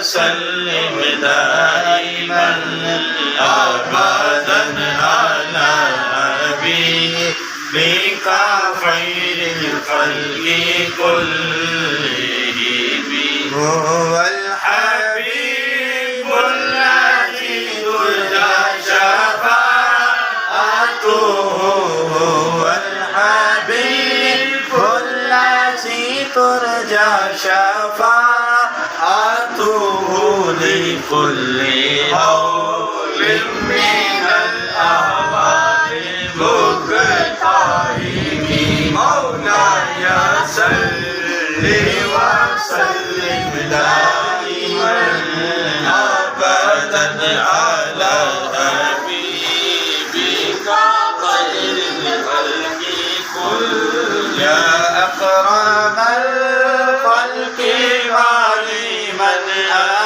وسلم دائما أبدا على حبيبك خير الخلق كلهم هو الحبيب الذي ترجى شفاعته هو الحبيب الذي ترجى شفاعته لكل هول من الأهوال مقتحم مولاي صل وسلم دائما أبدا على حبيبك خير الخلق كلهم يا أكرم الخلق ولمن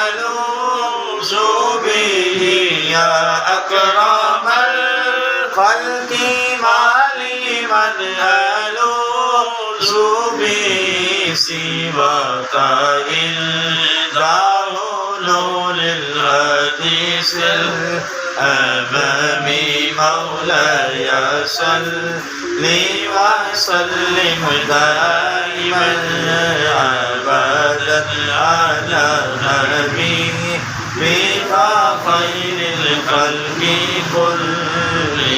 ألوذ به يا أكرم الخلق ولمن ألوذ به سواك إنه نور الحديث الأمامي مولاي صل وسلم دائما أبدا على حبيبك خير الخلق كلهم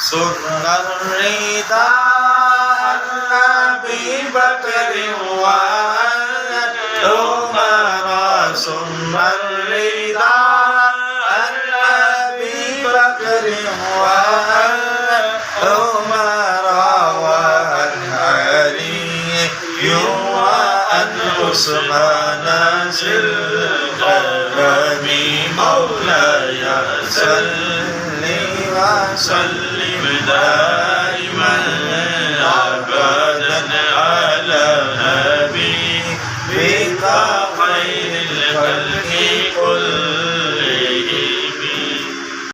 سنن الرضا عن أبي بكر وعمر سنن الرضا عن أبي بكر وعمر وعن علي وعن عثمان ذي الكرم مولاي صل وسلم دائما